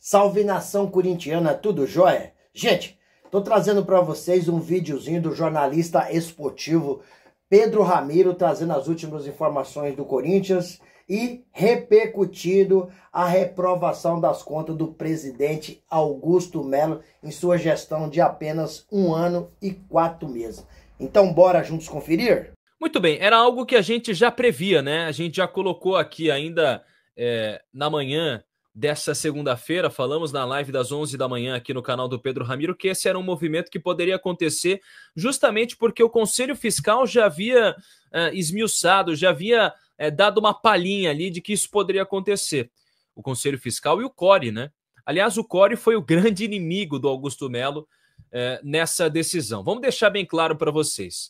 Salve nação corintiana, tudo jóia? Gente, tô trazendo para vocês um videozinho do jornalista esportivo Pedro Ramiro, trazendo as últimas informações do Corinthians e repercutindo a reprovação das contas do presidente Augusto Melo em sua gestão de apenas 1 ano e 4 meses. Então bora juntos conferir? Muito bem, era algo que a gente já previa, né? A gente já colocou aqui ainda na manhã dessa segunda-feira, falamos na live das 11 da manhã aqui no canal do Pedro Ramiro, que esse era um movimento que poderia acontecer justamente porque o Conselho Fiscal já havia esmiuçado, já havia dado uma palhinha ali de que isso poderia acontecer. O Conselho Fiscal e o CORE, né? Aliás, o CORE foi o grande inimigo do Augusto Melo nessa decisão. Vamos deixar bem claro para vocês.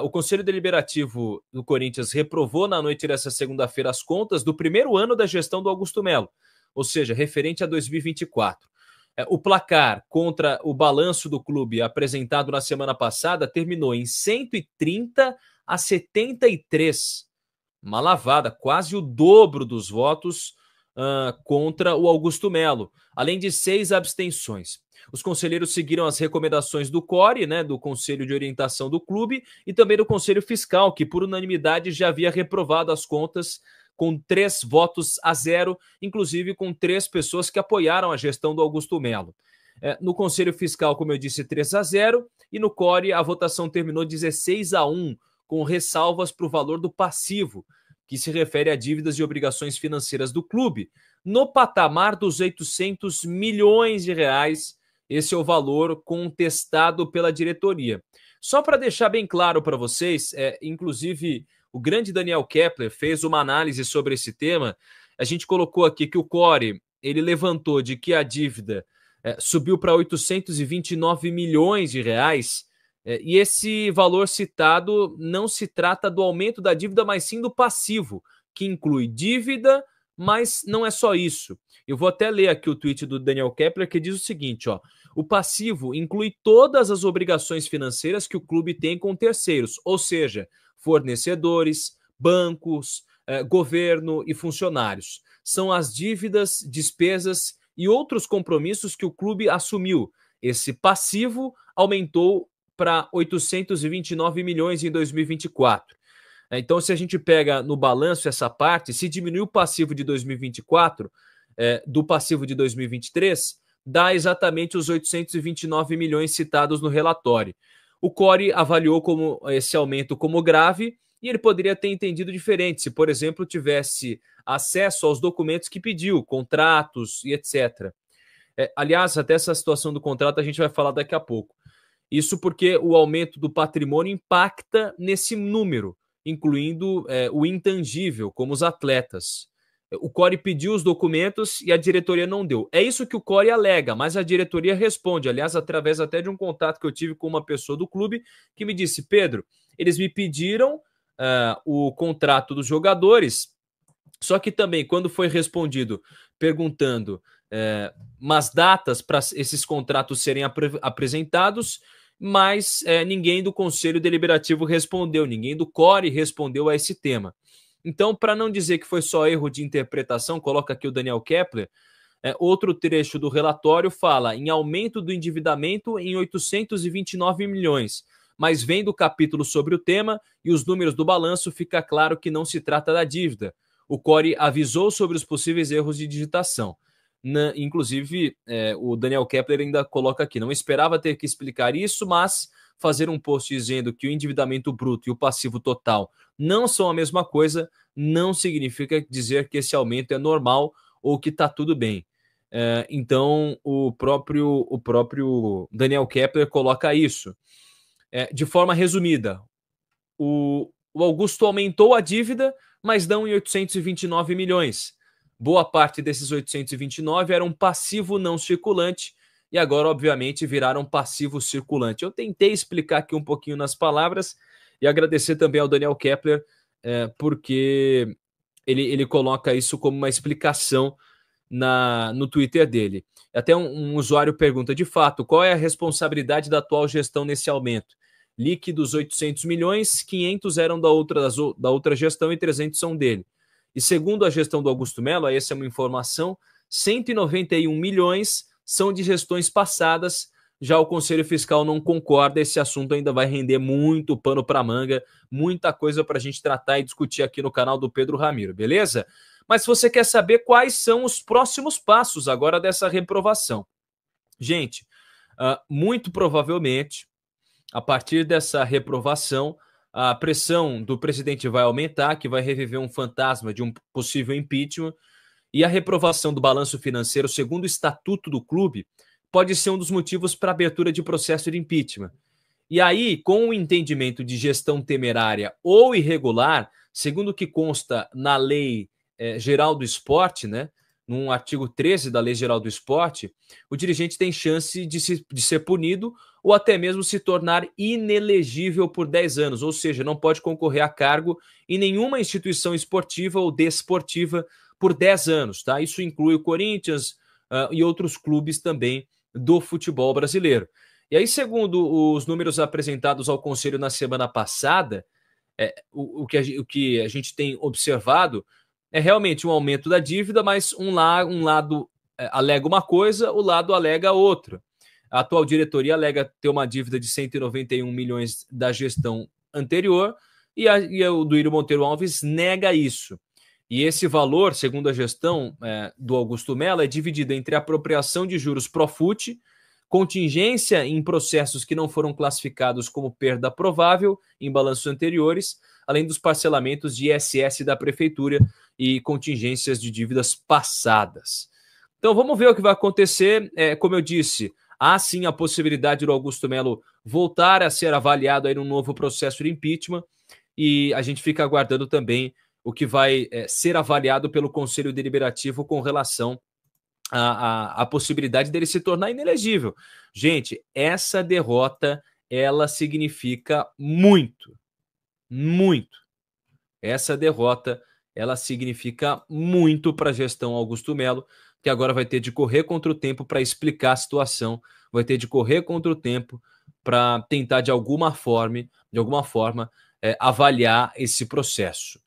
O Conselho Deliberativo do Corinthians reprovou na noite dessa segunda-feira as contas do primeiro ano da gestão do Augusto Melo, ou seja, referente a 2024. O placar contra o balanço do clube apresentado na semana passada terminou em 130-73. Uma lavada, quase o dobro dos votos contra o Augusto Melo, além de 6 abstenções. Os conselheiros seguiram as recomendações do CORE, né, do Conselho de Orientação do Clube, e também do Conselho Fiscal, que por unanimidade já havia reprovado as contas com 3 votos a 0, inclusive com 3 pessoas que apoiaram a gestão do Augusto Melo. No Conselho Fiscal, como eu disse, 3 a 0, e no CORE a votação terminou 16 a 1, com ressalvas para o valor do passivo, que se refere a dívidas e obrigações financeiras do clube, no patamar dos 800 milhões de reais. Esse é o valor contestado pela diretoria. Só para deixar bem claro para vocês, inclusive o grande Daniel Kepler fez uma análise sobre esse tema. A gente colocou aqui que o CORE ele levantou de que a dívida subiu para 829 milhões de reais, e esse valor citado não se trata do aumento da dívida, mas sim do passivo, que inclui dívida, mas não é só isso. Eu vou até ler aqui o tweet do Daniel Kepler, que diz o seguinte, ó: o passivo inclui todas as obrigações financeiras que o clube tem com terceiros, ou seja, fornecedores, bancos, governo e funcionários. São as dívidas, despesas e outros compromissos que o clube assumiu. Esse passivo aumentou para 829 milhões em 2024. Então, se a gente pega no balanço essa parte, se diminuir o passivo de 2024 do passivo de 2023, dá exatamente os 829 milhões citados no relatório. O CORE avaliou esse aumento como grave e ele poderia ter entendido diferente se, por exemplo, tivesse acesso aos documentos que pediu, contratos e etc. Aliás, até essa situação do contrato a gente vai falar daqui a pouco. Isso porque o aumento do patrimônio impacta nesse número, incluindo o intangível, como os atletas. O CORE pediu os documentos e a diretoria não deu. É isso que o CORE alega, mas a diretoria responde, aliás, através até de um contato que eu tive com uma pessoa do clube, que me disse: Pedro, eles me pediram o contrato dos jogadores, só que também, quando foi respondido perguntando umas datas para esses contratos serem apresentados, mas ninguém do Conselho Deliberativo respondeu, ninguém do CORE respondeu a esse tema. Então, para não dizer que foi só erro de interpretação, coloca aqui o Daniel Kepler, outro trecho do relatório fala em aumento do endividamento em 829 milhões, mas vem do capítulo sobre o tema e os números do balanço, fica claro que não se trata da dívida. O CORE avisou sobre os possíveis erros de digitação. Inclusive, o Daniel Kepler ainda coloca aqui: não esperava ter que explicar isso, mas fazer um post dizendo que o endividamento bruto e o passivo total não são a mesma coisa não significa dizer que esse aumento é normal ou que está tudo bem. Então, o próprio Daniel Kepler coloca isso. De forma resumida, o Augusto aumentou a dívida, mas não em 829 milhões. Boa parte desses 829 era um passivo não circulante e agora, obviamente, viraram passivo circulante. Eu tentei explicar aqui um pouquinho nas palavras e agradecer também ao Daniel Kepler, porque ele coloca isso como uma explicação no Twitter dele. Até um usuário pergunta: de fato, qual é a responsabilidade da atual gestão nesse aumento? Líquidos 800 milhões, 500 eram da outra gestão e 300 são dele. E segundo a gestão do Augusto Melo, essa é uma informação, 191 milhões são de gestões passadas. Já o Conselho Fiscal não concorda, esse assunto ainda vai render muito pano para manga, muita coisa para a gente tratar e discutir aqui no canal do Pedro Ramiro, beleza? Mas se você quer saber quais são os próximos passos agora dessa reprovação. Gente, muito provavelmente, a partir dessa reprovação, a pressão do presidente vai aumentar, que vai reviver um fantasma de um possível impeachment, e a reprovação do balanço financeiro, segundo o estatuto do clube, pode ser um dos motivos para a abertura de processo de impeachment. E aí, com o entendimento de gestão temerária ou irregular, segundo o que consta na Lei Geral do Esporte, né, num artigo 13 da Lei Geral do Esporte, o dirigente tem chance de ser punido ou até mesmo se tornar inelegível por 10 anos, ou seja, não pode concorrer a cargo em nenhuma instituição esportiva ou desportiva por 10 anos. Tá? Isso inclui o Corinthians e outros clubes também do futebol brasileiro. E aí, segundo os números apresentados ao Conselho na semana passada, o que a gente tem observado é realmente um aumento da dívida, mas um lado alega uma coisa, o lado alega outra. A atual diretoria alega ter uma dívida de 191 milhões da gestão anterior e o Duílio Monteiro Alves nega isso. E esse valor, segundo a gestão do Augusto Melo, é dividido entre apropriação de juros Profut, contingência em processos que não foram classificados como perda provável em balanços anteriores, além dos parcelamentos de ISS da Prefeitura e contingências de dívidas passadas. Então vamos ver o que vai acontecer. Como eu disse, há sim a possibilidade do Augusto Melo voltar a ser avaliado aí num novo processo de impeachment, e a gente fica aguardando também o que vai ser avaliado pelo Conselho Deliberativo com relação à possibilidade dele se tornar inelegível. Gente, essa derrota, ela significa muito, muito. Essa derrota, ela significa muito para a gestão Augusto Melo, que agora vai ter de correr contra o tempo para explicar a situação, vai ter de correr contra o tempo para tentar de alguma forma avaliar esse processo.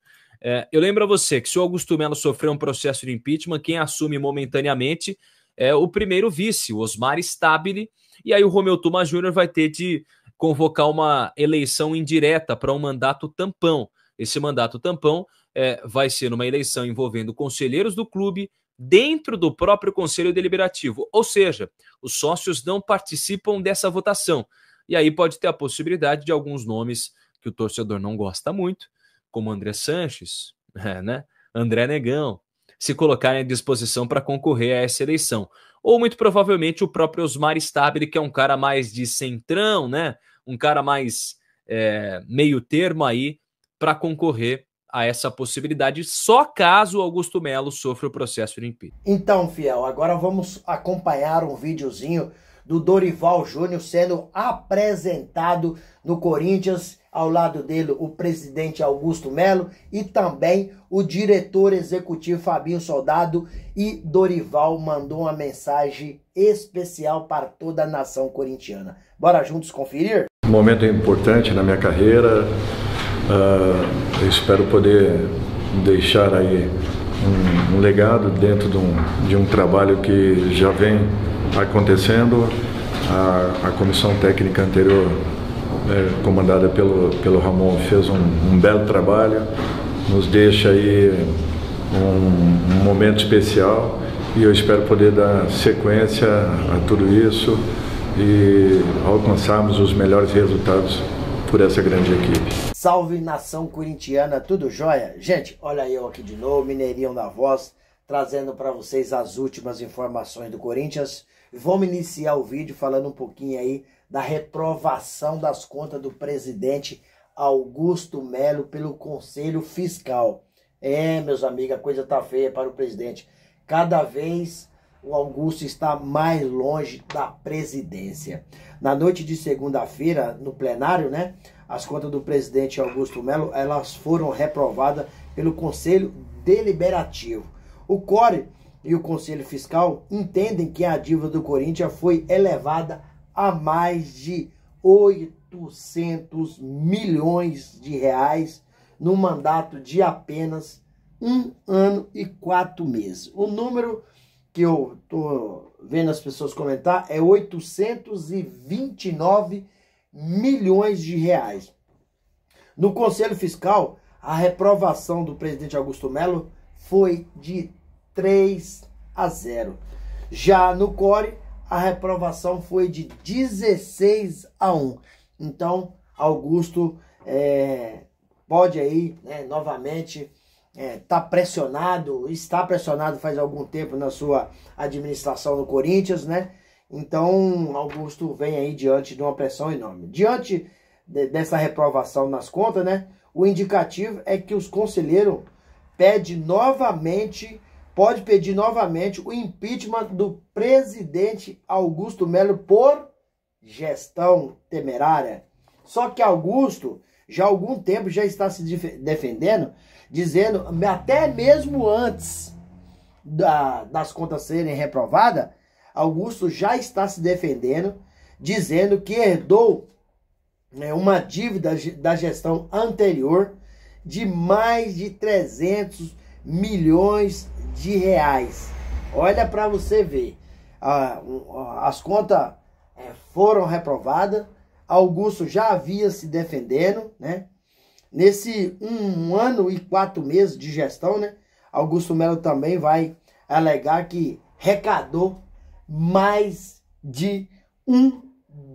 Eu lembro a você que se o Augusto Melo sofrer um processo de impeachment, quem assume momentaneamente é o primeiro vice, o Osmar Stabile, e aí o Romeu Tuma Júnior vai ter de convocar uma eleição indireta para um mandato tampão. Esse mandato tampão vai ser uma eleição envolvendo conselheiros do clube dentro do próprio Conselho Deliberativo, ou seja, os sócios não participam dessa votação. E aí pode ter a possibilidade de alguns nomes que o torcedor não gosta muito, como André Sanches, André Negão, se colocarem à disposição para concorrer a essa eleição. Ou, muito provavelmente, o próprio Osmar Stabile, que é um cara mais de centrão, né? Um cara mais meio termo aí para concorrer a essa possibilidade, só caso o Augusto Melo sofra o processo de impeachment. Então, fiel, agora vamos acompanhar um videozinho do Dorival Júnior sendo apresentado no Corinthians, ao lado dele o presidente Augusto Melo e também o diretor executivo Fabinho Soldado, e Dorival mandou uma mensagem especial para toda a nação corintiana. Bora juntos conferir? Um momento importante na minha carreira, eu espero poder deixar aí um legado dentro de um trabalho que já vem acontecendo. A comissão técnica anterior, comandada pelo Ramon, fez um belo trabalho, nos deixa aí um momento especial, e eu espero poder dar sequência a tudo isso e alcançarmos os melhores resultados por essa grande equipe. Salve, nação corintiana, tudo jóia? Gente, olha eu aqui de novo, Mineirinho da Voz, trazendo para vocês as últimas informações do Corinthians. Vamos iniciar o vídeo falando um pouquinho aí da reprovação das contas do presidente Augusto Melo pelo Conselho Fiscal. Meus amigos, a coisa tá feia para o presidente. Cada vez o Augusto está mais longe da presidência. Na noite de segunda-feira, no plenário, né, as contas do presidente Augusto Melo, elas foram reprovadas pelo Conselho Deliberativo. O CORE e o Conselho Fiscal entendem que a dívida do Corinthians foi elevada a mais de 800 milhões de reais no mandato de apenas 1 ano e 4 meses. O número que eu tô vendo as pessoas comentar, é 829 milhões de reais. No Conselho Fiscal, a reprovação do presidente Augusto Melo foi de 3-0. Já no CORE, a reprovação foi de 16-1. Então, Augusto pode aí, né, novamente, está pressionado faz algum tempo na sua administração no Corinthians, né? Então, Augusto vem aí diante de uma pressão enorme. Diante dessa reprovação nas contas, né? O indicativo é que os conselheiros pode pedir novamente o impeachment do presidente Augusto Melo por gestão temerária. Só que Augusto, já há algum tempo, já está se defendendo, dizendo, até mesmo antes das contas serem reprovadas, Augusto já está se defendendo, dizendo que herdou uma dívida da gestão anterior de mais de 300 milhões de reais. Olha para você ver, as contas foram reprovadas, Augusto já havia se defendendo, né? Nesse 1 ano e 4 meses de gestão, né? Augusto Melo também vai alegar que arrecadou mais de 1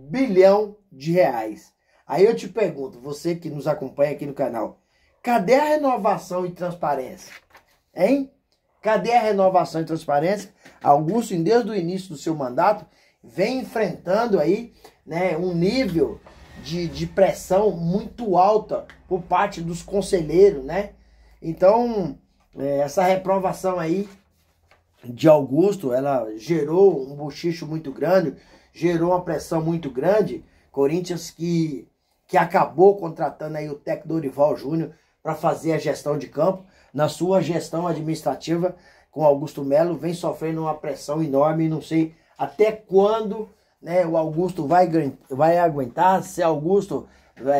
bilhão de reais. Aí eu te pergunto, você que nos acompanha aqui no canal, cadê a renovação e transparência? Hein? Cadê a renovação e transparência? Augusto, desde o início do seu mandato, vem enfrentando aí, né, um nível de pressão muito alta por parte dos conselheiros, né? Então, essa reprovação aí de Augusto, ela gerou um bochicho muito grande, gerou uma pressão muito grande. Corinthians que acabou contratando aí o técnico Dorival Júnior para fazer a gestão de campo. Na sua gestão administrativa com Augusto Melo, vem sofrendo uma pressão enorme. Não sei até quando, né, o Augusto vai aguentar, se Augusto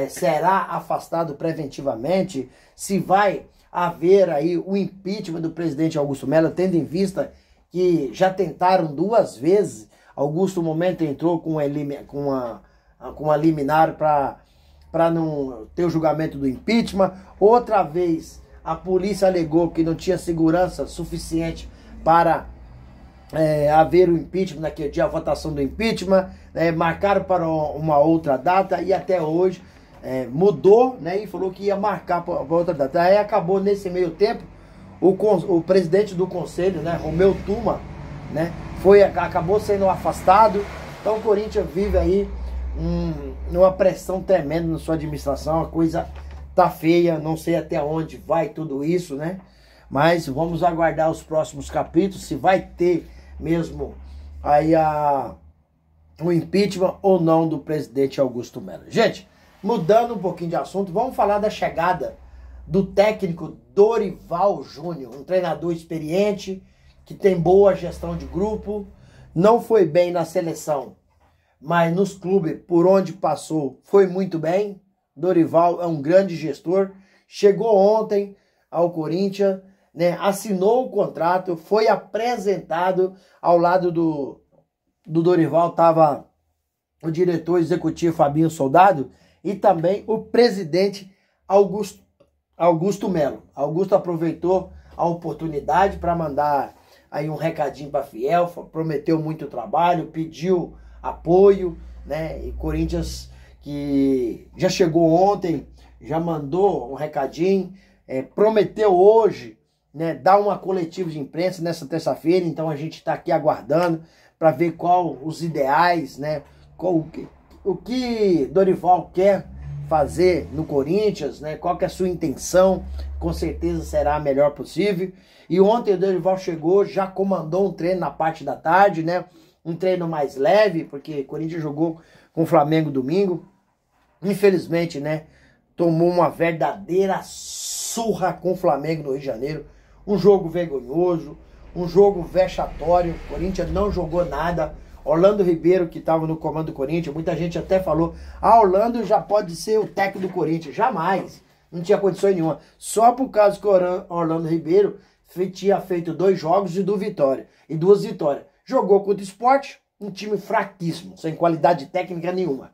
será afastado preventivamente, se vai haver aí o impeachment do presidente Augusto Melo, tendo em vista que já tentaram 2 vezes. Augusto, no momento, entrou com uma liminar para não ter o julgamento do impeachment. Outra vez, a polícia alegou que não tinha segurança suficiente para haver o impeachment naquele dia, a votação do impeachment. Marcaram para uma outra data e até hoje mudou, né, e falou que ia marcar para outra data. Aí acabou nesse meio tempo, o presidente do conselho, né, Romeu Tuma, né, acabou sendo afastado. Então o Corinthians vive aí uma pressão tremenda na sua administração. A coisa tá feia, não sei até onde vai tudo isso, né? Mas vamos aguardar os próximos capítulos, se vai ter mesmo aí o impeachment ou não do presidente Augusto Melo. Gente, mudando um pouquinho de assunto, vamos falar da chegada do técnico Dorival Júnior, um treinador experiente, que tem boa gestão de grupo, não foi bem na seleção, mas nos clubes por onde passou foi muito bem. Dorival é um grande gestor, chegou ontem ao Corinthians, né, assinou o contrato, foi apresentado ao lado do Dorival, estava o diretor executivo Fabinho Soldado e também o presidente Augusto Melo. Augusto aproveitou a oportunidade para mandar aí um recadinho para Fiel, prometeu muito trabalho, pediu apoio, né? E Corinthians, que já chegou ontem, já mandou um recadinho, prometeu hoje, né, dar uma coletiva de imprensa nessa terça-feira. Então a gente está aqui aguardando para ver qual os ideais, né, o que Dorival quer fazer no Corinthians, né, qual que é a sua intenção. Com certeza será a melhor possível. E ontem o Dorival chegou, já comandou um treino na parte da tarde, né, um treino mais leve, porque o Corinthians jogou com o Flamengo domingo. Infelizmente, né, tomou uma verdadeira surra com o Flamengo no Rio de Janeiro. Um jogo vergonhoso, um jogo vexatório. O Corinthians não jogou nada. Orlando Ribeiro, que estava no comando do Corinthians, muita gente até falou, Orlando já pode ser o técnico do Corinthians. Jamais, não tinha condições nenhuma. Só por causa que o Orlando Ribeiro tinha feito 2 jogos e 2 vitórias. Jogou contra o Sport, um time fraquíssimo, sem qualidade técnica nenhuma.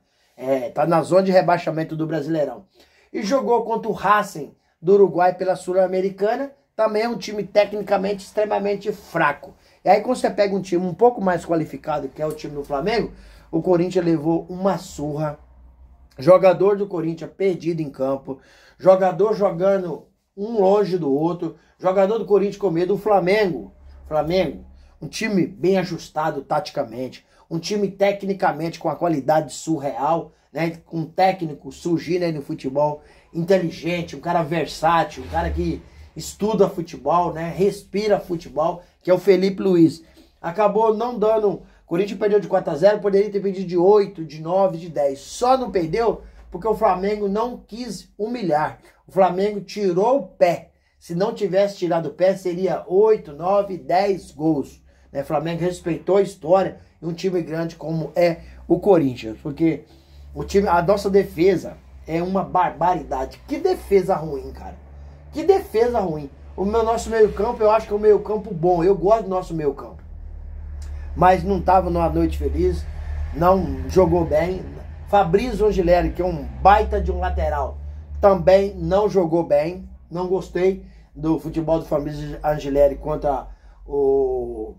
Tá na zona de rebaixamento do Brasileirão. E jogou contra o Racing do Uruguai pela Sul-Americana, também é um time tecnicamente extremamente fraco. E aí quando você pega um time um pouco mais qualificado, que é o time do Flamengo, o Corinthians levou uma surra. Jogador do Corinthians perdido em campo, jogador jogando um longe do outro, jogador do Corinthians com medo. O Flamengo, um time bem ajustado taticamente, um time tecnicamente com a qualidade surreal, né? Um técnico surgindo aí no futebol, inteligente, um cara versátil, um cara que estuda futebol, né? Respira futebol, que é o Felipe Luiz. Acabou não dando... O Corinthians perdeu de 4-0, poderia ter perdido de 8, de 9, de 10. Só não perdeu porque o Flamengo não quis humilhar. O Flamengo tirou o pé. Se não tivesse tirado o pé, seria 8, 9, 10 gols. O Flamengo respeitou a história de um time grande como é o Corinthians. Porque a nossa defesa é uma barbaridade. Que defesa ruim, cara. Que defesa ruim. Nosso meio campo, eu acho que é um meio campo bom. Eu gosto do nosso meio campo. Mas não estava numa noite feliz. Não jogou bem. Fabrício Angileri, que é um baita de um lateral, também não jogou bem. Não gostei do futebol do Fabrício Angileri contra o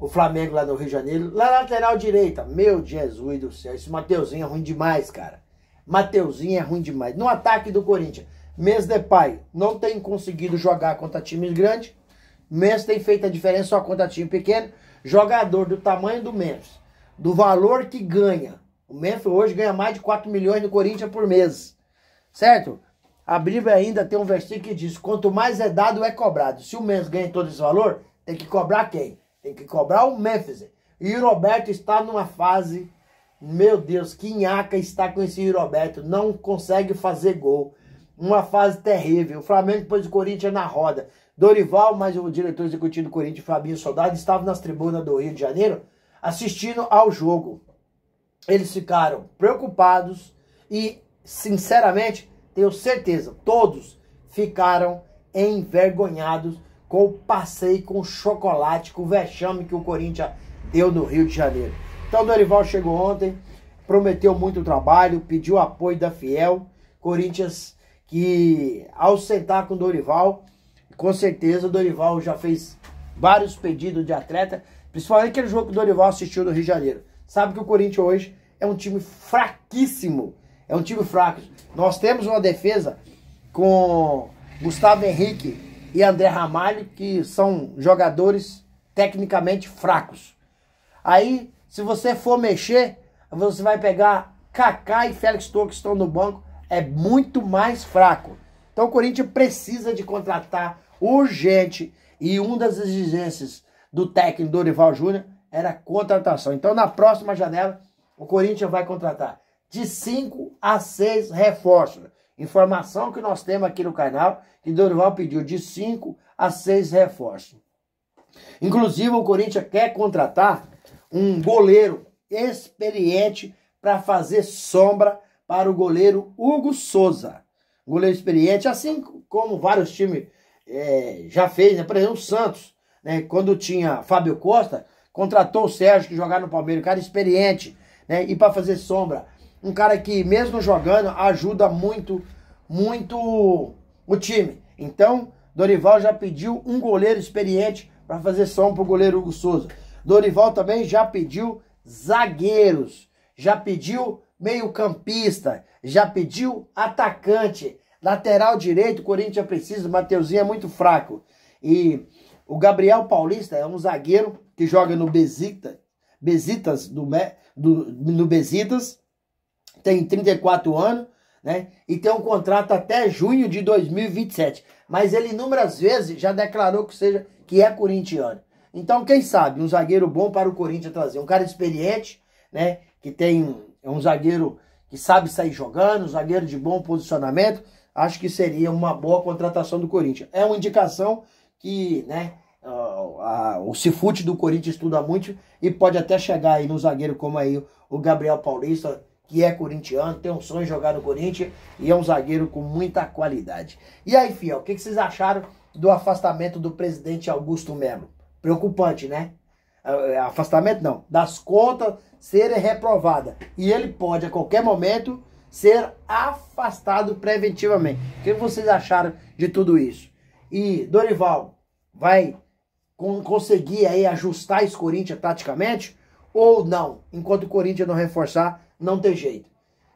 Flamengo lá no Rio de Janeiro. Lá na lateral direita, meu Jesus do céu, esse Mateuzinho é ruim demais, cara. Mateuzinho é ruim demais. No ataque do Corinthians, Memphis Depay não tem conseguido jogar contra times grandes. Memphis tem feito a diferença só contra time pequeno. Jogador do tamanho do Memphis, do valor que ganha. O Memphis hoje ganha mais de 4 milhões no Corinthians por mês. Certo? A Bíblia ainda tem um versículo que diz: quanto mais é dado, é cobrado. Se o Memphis ganha todo esse valor, tem que cobrar quem? Tem que cobrar o Memphis. E o Roberto está numa fase, meu Deus, que nhaca está com esse Roberto. Não consegue fazer gol. Uma fase terrível. O Flamengo pôs o Corinthians na roda. Dorival, mas o diretor executivo do Corinthians, Fabinho Soldado, estavam nas tribunas do Rio de Janeiro assistindo ao jogo. Eles ficaram preocupados e, sinceramente, tenho certeza, todos ficaram envergonhados com o passeio, com o chocolate, com o vexame que o Corinthians deu no Rio de Janeiro. Então o Dorival chegou ontem, prometeu muito trabalho, pediu apoio da Fiel. Corinthians que, ao sentar com o Dorival, com certeza o Dorival já fez vários pedidos de atleta, principalmente aquele jogo que o Dorival assistiu no Rio de Janeiro. Sabe que o Corinthians hoje é um time fraquíssimo, é um time fraco. Nós temos uma defesa com Gustavo Henrique e André Ramalho, que são jogadores tecnicamente fracos. Aí, se você for mexer, você vai pegar Kaká e Félix Torres, que estão no banco, é muito mais fraco. Então o Corinthians precisa de contratar urgente, e uma das exigências do técnico Dorival Júnior era a contratação. Então na próxima janela, o Corinthians vai contratar de 5 a 6 reforços. Informação que nós temos aqui no canal, que Dorival pediu de 5 a 6 reforços. Inclusive o Corinthians quer contratar um goleiro experiente para fazer sombra para o goleiro Hugo Souza. Goleiro experiente, assim como vários times já fez, né? Por exemplo, o Santos, né? Quando tinha Fábio Costa, contratou o Sérgio, que jogava no Palmeiras, um cara experiente, né? E para fazer sombra, um cara que mesmo jogando ajuda muito o time. Então, Dorival já pediu um goleiro experiente para fazer sombra para o goleiro Hugo Souza. Dorival também já pediu zagueiros, já pediu meio-campista, já pediu atacante, lateral direito. O Corinthians precisa, o Mateuzinho é muito fraco. E o Gabriel Paulista é um zagueiro que joga no Besiktas, tem 34 anos, né? E tem um contrato até junho de 2027. Mas ele inúmeras vezes já declarou que é corintiano. Então, quem sabe, um zagueiro bom para o Corinthians trazer. Um cara experiente, né? Que é um zagueiro que sabe sair jogando, um zagueiro de bom posicionamento. Acho que seria uma boa contratação do Corinthians. É uma indicação que, né, o Cifute do Corinthians estuda muito e pode até chegar aí no zagueiro como aí o Gabriel Paulista, que é corintiano, tem um sonho de jogar no Corinthians e é um zagueiro com muita qualidade. E aí, fiel, o que vocês acharam do afastamento do presidente Augusto Melo. Preocupante, né? Afastamento não, das contas serem reprovadas. E ele pode, a qualquer momento, ser afastado preventivamente. O que vocês acharam de tudo isso? E Dorival vai conseguir aí ajustar esse Corinthians taticamente? Ou não? Enquanto o Corinthians não reforçar, não tem jeito.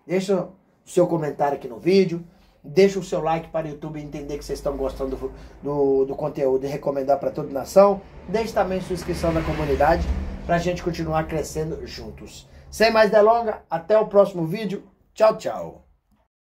Deixa o seu comentário aqui no vídeo. Deixa o seu like para o YouTube entender que vocês estão gostando do conteúdo e recomendar para toda a nação. Deixe também sua inscrição na comunidade para a gente continuar crescendo juntos. Sem mais delongas, até o próximo vídeo. Tchau, tchau.